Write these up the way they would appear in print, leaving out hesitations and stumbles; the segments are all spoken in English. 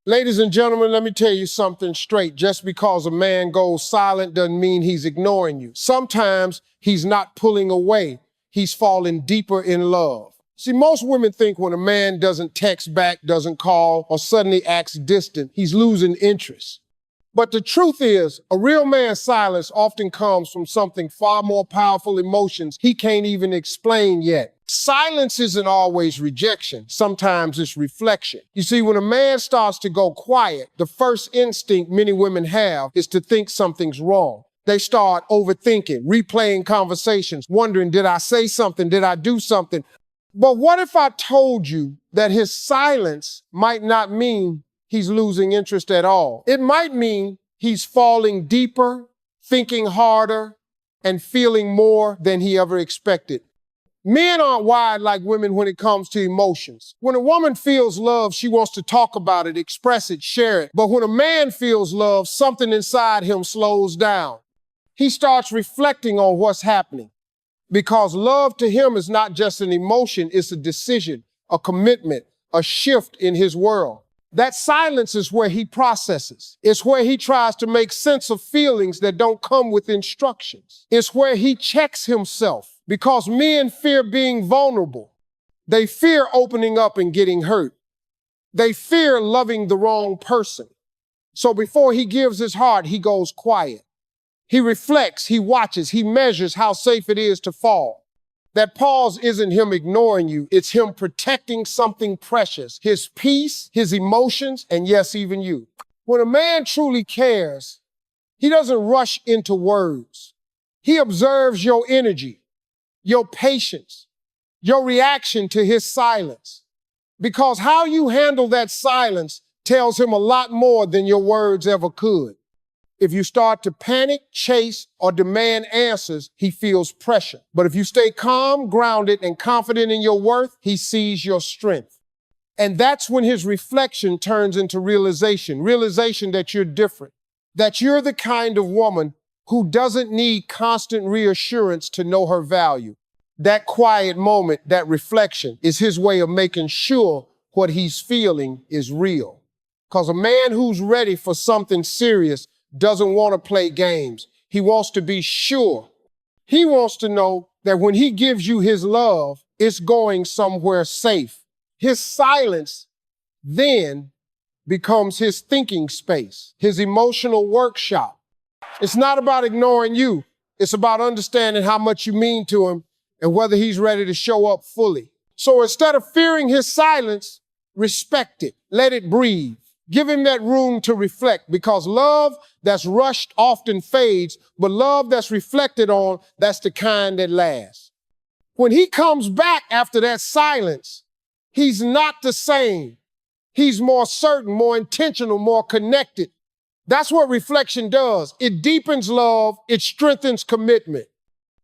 Ladies and gentlemen, let me tell you something straight. Just because a man goes silent doesn't mean he's ignoring you. Sometimes he's not pulling away. He's falling deeper in love. See, most women think when a man doesn't text back, doesn't call, or suddenly acts distant, he's losing interest. But the truth is, a real man's silence often comes from something far more powerful, emotions he can't even explain yet. Silence isn't always rejection. Sometimes it's reflection. You see, when a man starts to go quiet, the first instinct many women have is to think something's wrong. They start overthinking, replaying conversations, wondering, did I say something? Did I do something? But what if I told you that his silence might not mean he's losing interest at all? It might mean he's falling deeper, thinking harder, and feeling more than he ever expected. Men aren't wired like women when it comes to emotions. When a woman feels love, she wants to talk about it, express it, share it. But when a man feels love, something inside him slows down. He starts reflecting on what's happening. Because love to him is not just an emotion, it's a decision, a commitment, a shift in his world. That silence is where he processes. It's where he tries to make sense of feelings that don't come with instructions. It's where he checks himself. Because men fear being vulnerable. They fear opening up and getting hurt. They fear loving the wrong person. So before he gives his heart, he goes quiet. He reflects, he watches, he measures how safe it is to fall. That pause isn't him ignoring you, it's him protecting something precious, his peace, his emotions, and yes, even you. When a man truly cares, he doesn't rush into words. He observes your energy, your patience, your reaction to his silence. Because how you handle that silence tells him a lot more than your words ever could. If you start to panic, chase, or demand answers, he feels pressure. But if you stay calm, grounded, and confident in your worth, he sees your strength. And that's when his reflection turns into realization that you're different, that you're the kind of woman who doesn't need constant reassurance to know her value. That quiet moment, that reflection, is his way of making sure what he's feeling is real. Because a man who's ready for something serious doesn't want to play games. He wants to be sure. He wants to know that when he gives you his love, it's going somewhere safe. His silence then becomes his thinking space, his emotional workshop. It's not about ignoring you. It's about understanding how much you mean to him and whether he's ready to show up fully. So instead of fearing his silence, respect it. Let it breathe. Give him that room to reflect, because love that's rushed often fades, but love that's reflected on, that's the kind that lasts. When he comes back after that silence, he's not the same. He's more certain, more intentional, more connected. That's what reflection does. It deepens love. It strengthens commitment.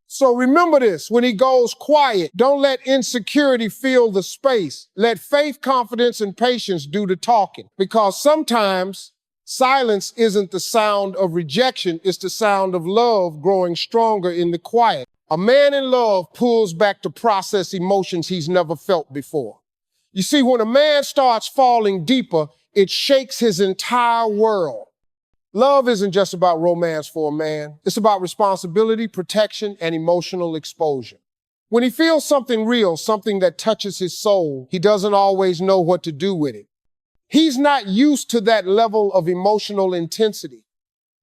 So remember this, when he goes quiet, don't let insecurity fill the space. Let faith, confidence, and patience do the talking. Because sometimes silence isn't the sound of rejection, it's the sound of love growing stronger in the quiet. A man in love pulls back to process emotions he's never felt before. You see, when a man starts falling deeper, it shakes his entire world. Love isn't just about romance for a man. It's about responsibility, protection, and emotional exposure. When he feels something real, something that touches his soul, he doesn't always know what to do with it. He's not used to that level of emotional intensity.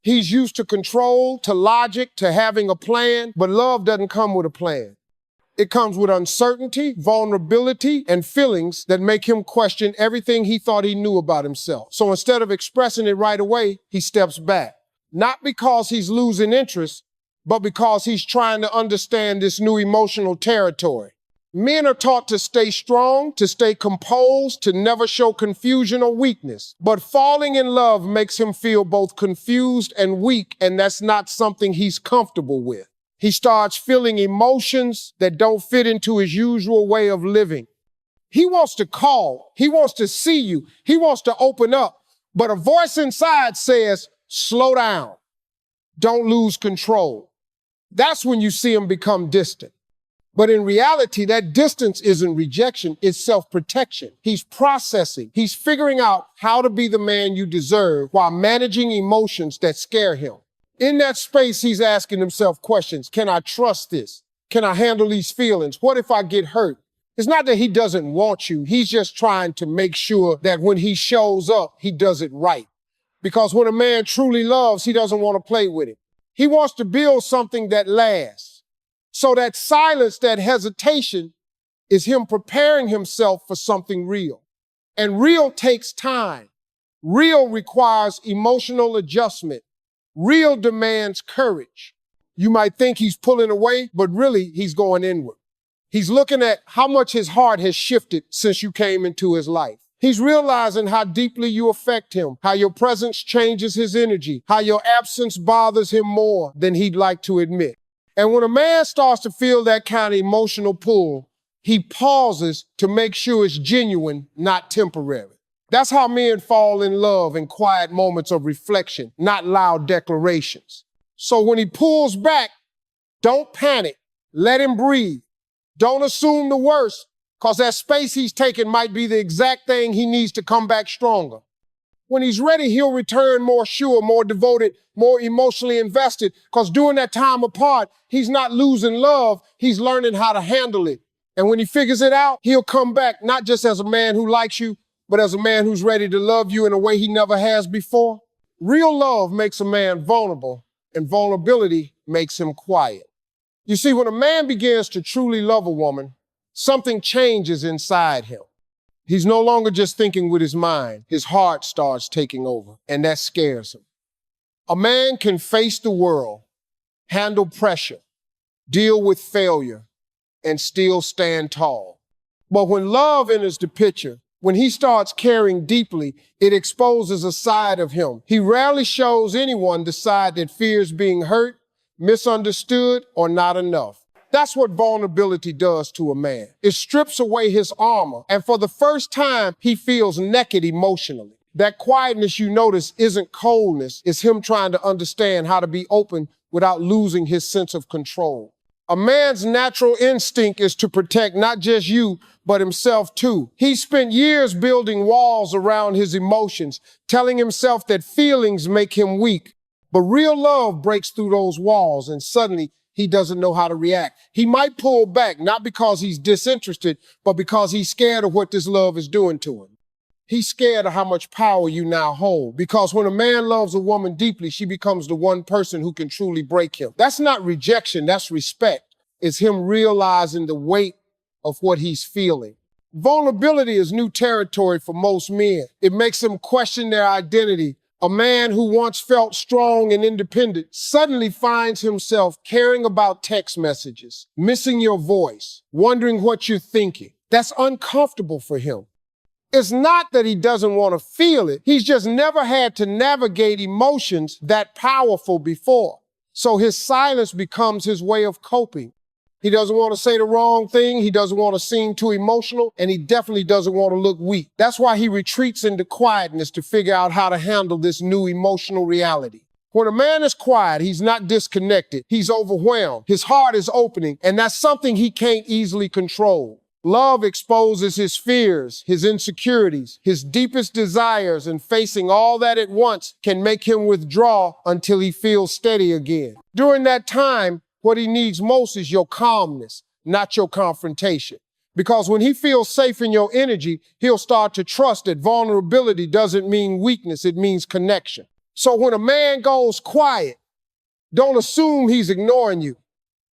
He's used to control, to logic, to having a plan, but love doesn't come with a plan. It comes with uncertainty, vulnerability, and feelings that make him question everything he thought he knew about himself. So instead of expressing it right away, he steps back. Not because he's losing interest, but because he's trying to understand this new emotional territory. Men are taught to stay strong, to stay composed, to never show confusion or weakness. But falling in love makes him feel both confused and weak, and that's not something he's comfortable with. He starts feeling emotions that don't fit into his usual way of living. He wants to call. He wants to see you. He wants to open up. But a voice inside says, slow down. Don't lose control. That's when you see him become distant. But in reality, that distance isn't rejection, it's self-protection. He's processing. He's figuring out how to be the man you deserve while managing emotions that scare him. In that space, he's asking himself questions. Can I trust this? Can I handle these feelings? What if I get hurt? It's not that he doesn't want you. He's just trying to make sure that when he shows up, he does it right. Because when a man truly loves, he doesn't want to play with it. He wants to build something that lasts. So that silence, that hesitation, is him preparing himself for something real. And real takes time. Real requires emotional adjustment. Real demands courage. You might think he's pulling away, but really he's going inward. He's looking at how much his heart has shifted since you came into his life. He's realizing how deeply you affect him, how your presence changes his energy, how your absence bothers him more than he'd like to admit. And when a man starts to feel that kind of emotional pull, he pauses to make sure it's genuine, not temporary. That's how men fall in love in quiet moments of reflection, not loud declarations. So when he pulls back, don't panic. Let him breathe. Don't assume the worst, because that space he's taking might be the exact thing he needs to come back stronger. When he's ready, he'll return more sure, more devoted, more emotionally invested, because during that time apart, he's not losing love, he's learning how to handle it. And when he figures it out, he'll come back not just as a man who likes you, but as a man who's ready to love you in a way he never has before. Real love makes a man vulnerable, and vulnerability makes him quiet. You see, when a man begins to truly love a woman, something changes inside him. He's no longer just thinking with his mind. His heart starts taking over, and that scares him. A man can face the world, handle pressure, deal with failure, and still stand tall. But when love enters the picture, when he starts caring deeply, it exposes a side of him. He rarely shows anyone the side that fears being hurt, misunderstood, or not enough. That's what vulnerability does to a man. It strips away his armor, and for the first time, he feels naked emotionally. That quietness you notice isn't coldness, it's him trying to understand how to be open without losing his sense of control. A man's natural instinct is to protect not just you, but himself too. He spent years building walls around his emotions, telling himself that feelings make him weak. But real love breaks through those walls, and suddenly he doesn't know how to react. He might pull back, not because he's disinterested, but because he's scared of what this love is doing to him. He's scared of how much power you now hold, because when a man loves a woman deeply, she becomes the one person who can truly break him. That's not rejection, that's respect. It's him realizing the weight of what he's feeling. Vulnerability is new territory for most men. It makes them question their identity. A man who once felt strong and independent suddenly finds himself caring about text messages, missing your voice, wondering what you're thinking. That's uncomfortable for him. It's not that he doesn't want to feel it. He's just never had to navigate emotions that powerful before. So his silence becomes his way of coping. He doesn't want to say the wrong thing, he doesn't want to seem too emotional, and he definitely doesn't want to look weak. That's why he retreats into quietness to figure out how to handle this new emotional reality. When a man is quiet, he's not disconnected, he's overwhelmed. His heart is opening, and that's something he can't easily control. Love exposes his fears, his insecurities, his deepest desires, and facing all that at once can make him withdraw until he feels steady again. During that time, what he needs most is your calmness, not your confrontation. Because when he feels safe in your energy, he'll start to trust that vulnerability doesn't mean weakness, it means connection. So when a man goes quiet, don't assume he's ignoring you.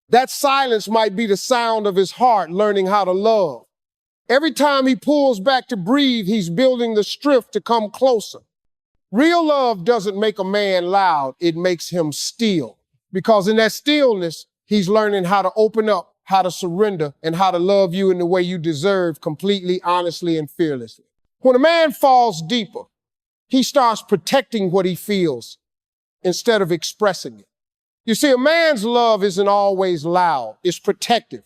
That silence might be the sound of his heart learning how to love. Every time he pulls back to breathe, he's building the strength to come closer. Real love doesn't make a man loud, it makes him still. Because in that stillness, he's learning how to open up, how to surrender, and how to love you in the way you deserve, completely, honestly, and fearlessly. When a man falls deeper, he starts protecting what he feels instead of expressing it. You see, a man's love isn't always loud. It's protective.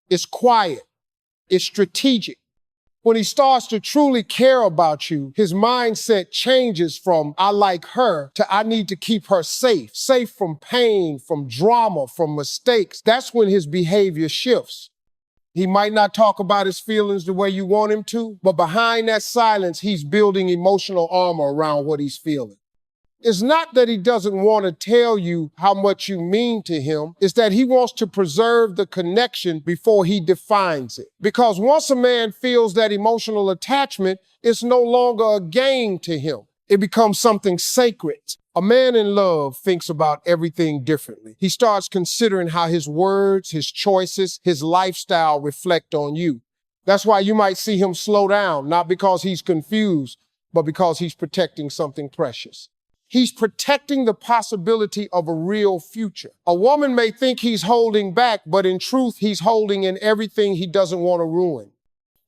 It's quiet. It's strategic. When he starts to truly care about you, his mindset changes from I like her to I need to keep her safe from pain, from drama, from mistakes. That's when his behavior shifts. He might not talk about his feelings the way you want him to, but behind that silence, he's building emotional armor around what he's feeling. It's not that he doesn't want to tell you how much you mean to him. It's that he wants to preserve the connection before he defines it. Because once a man feels that emotional attachment, it's no longer a game to him. It becomes something sacred. A man in love thinks about everything differently. He starts considering how his words, his choices, his lifestyle reflect on you. That's why you might see him slow down, not because he's confused, but because he's protecting something precious. He's protecting the possibility of a real future. A woman may think he's holding back, but in truth, he's holding in everything he doesn't want to ruin.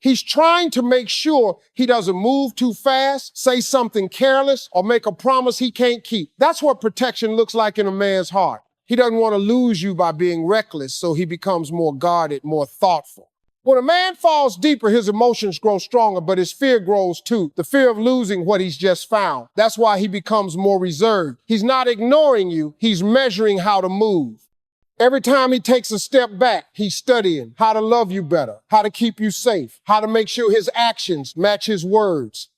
He's trying to make sure he doesn't move too fast, say something careless, or make a promise he can't keep. That's what protection looks like in a man's heart. He doesn't want to lose you by being reckless, so he becomes more guarded, more thoughtful. When a man falls deeper, his emotions grow stronger, but his fear grows too. The fear of losing what he's just found. That's why he becomes more reserved. He's not ignoring you, he's measuring how to move. Every time he takes a step back, he's studying how to love you better, how to keep you safe, how to make sure his actions match his words.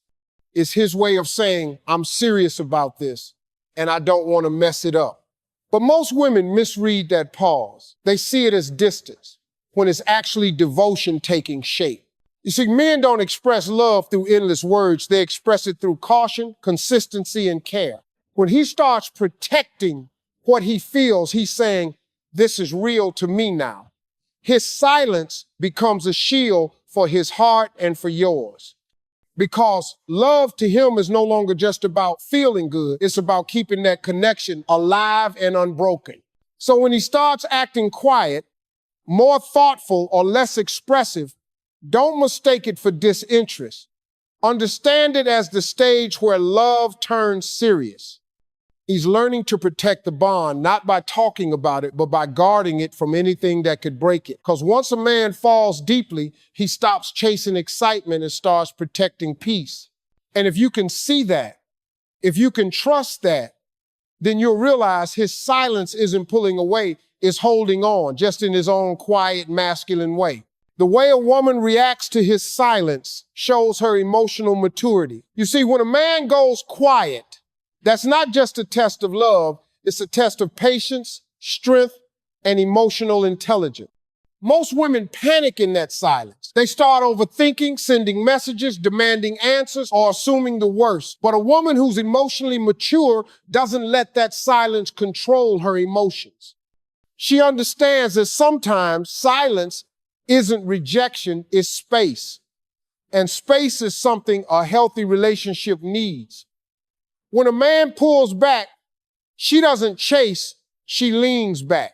It's his way of saying, I'm serious about this, and I don't want to mess it up. But most women misread that pause. They see it as distance, when it's actually devotion taking shape. You see, men don't express love through endless words. They express it through caution, consistency, and care. When he starts protecting what he feels, he's saying, this is real to me now. His silence becomes a shield for his heart and for yours. Because love to him is no longer just about feeling good. It's about keeping that connection alive and unbroken. So when he starts acting quiet, more thoughtful or less expressive, don't mistake it for disinterest. Understand it as the stage where love turns serious. He's learning to protect the bond, not by talking about it, but by guarding it from anything that could break it. Because once a man falls deeply, he stops chasing excitement and starts protecting peace. And if you can see that, if you can trust that, then you'll realize his silence isn't pulling away, it's holding on, just in his own quiet, masculine way. The way a woman reacts to his silence shows her emotional maturity. You see, when a man goes quiet, that's not just a test of love, it's a test of patience, strength, and emotional intelligence. Most women panic in that silence. They start overthinking, sending messages, demanding answers, or assuming the worst. But a woman who's emotionally mature doesn't let that silence control her emotions. She understands that sometimes silence isn't rejection, it's space. And space is something a healthy relationship needs. When a man pulls back, she doesn't chase, she leans back.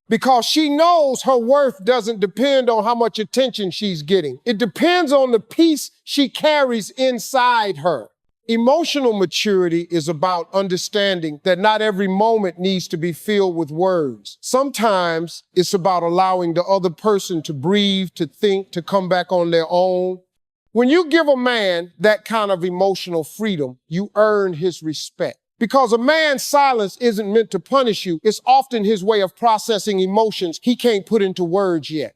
Because she knows her worth doesn't depend on how much attention she's getting. It depends on the peace she carries inside her. Emotional maturity is about understanding that not every moment needs to be filled with words. Sometimes it's about allowing the other person to breathe, to think, to come back on their own. When you give a man that kind of emotional freedom, you earn his respect. Because a man's silence isn't meant to punish you, it's often his way of processing emotions he can't put into words yet.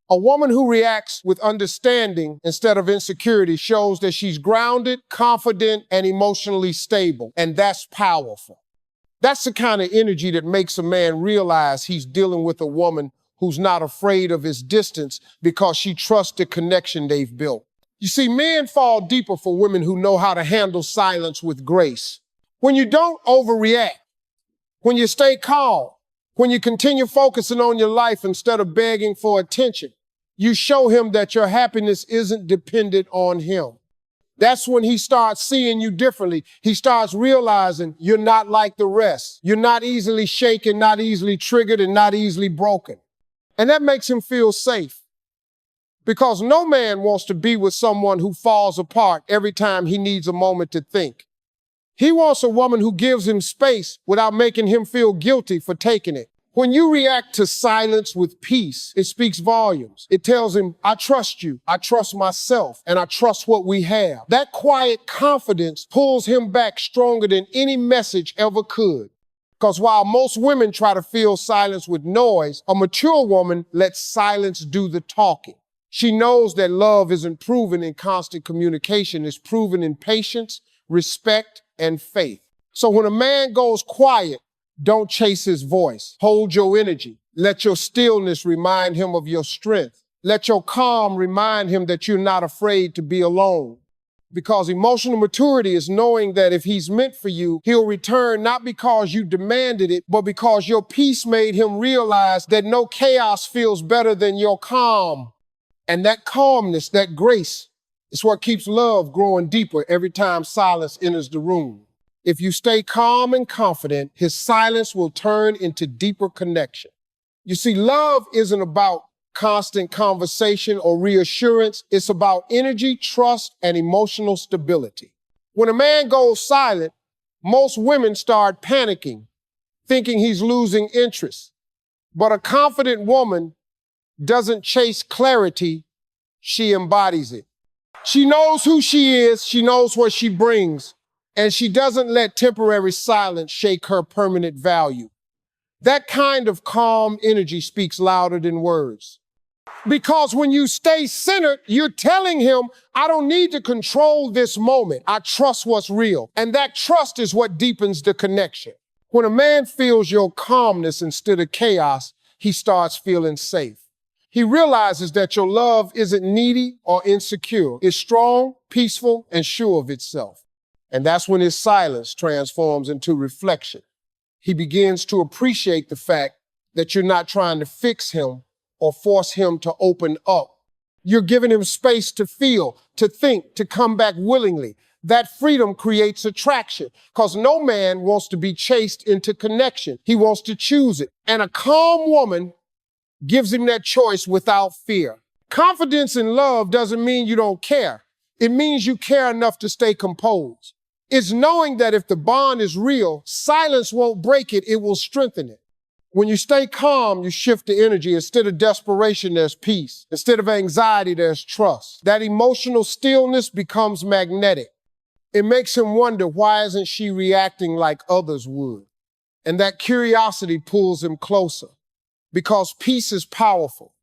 A woman who reacts with understanding instead of insecurity shows that she's grounded, confident, and emotionally stable, and that's powerful. That's the kind of energy that makes a man realize he's dealing with a woman who's not afraid of his distance because she trusts the connection they've built. You see, men fall deeper for women who know how to handle silence with grace. When you don't overreact, when you stay calm, when you continue focusing on your life instead of begging for attention, you show him that your happiness isn't dependent on him. That's when he starts seeing you differently. He starts realizing you're not like the rest. You're not easily shaken, not easily triggered, and not easily broken. And that makes him feel safe. Because no man wants to be with someone who falls apart every time he needs a moment to think. He wants a woman who gives him space without making him feel guilty for taking it. When you react to silence with peace, it speaks volumes. It tells him, I trust you, I trust myself, and I trust what we have. That quiet confidence pulls him back stronger than any message ever could. Because while most women try to fill silence with noise, a mature woman lets silence do the talking. She knows that love isn't proven in constant communication, it's proven in patience, respect, and faith. So when a man goes quiet, don't chase his voice. Hold your energy. Let your stillness remind him of your strength. Let your calm remind him that you're not afraid to be alone. Because emotional maturity is knowing that if he's meant for you, he'll return not because you demanded it, but because your peace made him realize that no chaos feels better than your calm. And that calmness, that grace, is what keeps love growing deeper every time silence enters the room. If you stay calm and confident, his silence will turn into deeper connection. You see, love isn't about constant conversation or reassurance. It's about energy, trust, and emotional stability. When a man goes silent, most women start panicking, thinking he's losing interest. But a confident woman doesn't chase clarity, she embodies it. She knows who she is, she knows what she brings, and she doesn't let temporary silence shake her permanent value. That kind of calm energy speaks louder than words. Because when you stay centered, you're telling him, I don't need to control this moment. I trust what's real. And that trust is what deepens the connection. When a man feels your calmness instead of chaos, he starts feeling safe. He realizes that your love isn't needy or insecure. It's strong, peaceful, and sure of itself. And that's when his silence transforms into reflection. He begins to appreciate the fact that you're not trying to fix him or force him to open up. You're giving him space to feel, to think, to come back willingly. That freedom creates attraction because no man wants to be chased into connection. He wants to choose it. And a calm woman gives him that choice without fear. Confidence in love doesn't mean you don't care. It means you care enough to stay composed. It's knowing that if the bond is real, silence won't break it, it will strengthen it. When you stay calm, you shift the energy. Instead of desperation, there's peace. Instead of anxiety, there's trust. That emotional stillness becomes magnetic. It makes him wonder, why isn't she reacting like others would? And that curiosity pulls him closer. Because peace is powerful,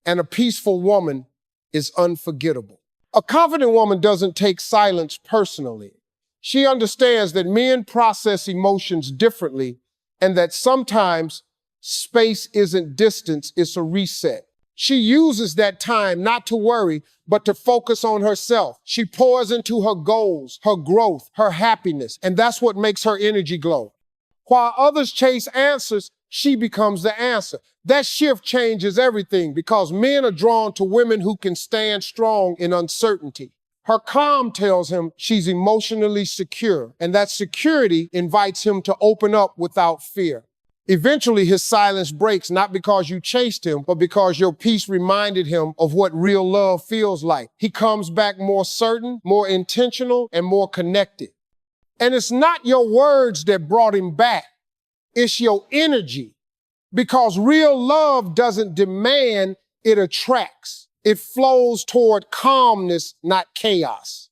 and a peaceful woman is unforgettable. A confident woman doesn't take silence personally. She understands that men process emotions differently and that sometimes space isn't distance, it's a reset. She uses that time not to worry, but to focus on herself. She pours into her goals, her growth, her happiness, and that's what makes her energy glow. While others chase answers, she becomes the answer. That shift changes everything because men are drawn to women who can stand strong in uncertainty. Her calm tells him she's emotionally secure, and that security invites him to open up without fear. Eventually, his silence breaks, not because you chased him, but because your peace reminded him of what real love feels like. He comes back more certain, more intentional, and more connected. And it's not your words that brought him back. It's your energy. Because real love doesn't demand, it attracts. It flows toward calmness, not chaos.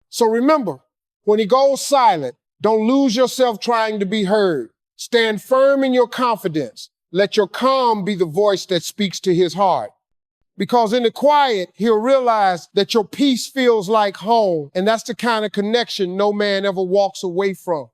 So remember, when he goes silent, don't lose yourself trying to be heard. Stand firm in your confidence. Let your calm be the voice that speaks to his heart. Because in the quiet, he'll realize that your peace feels like home, and that's the kind of connection no man ever walks away from.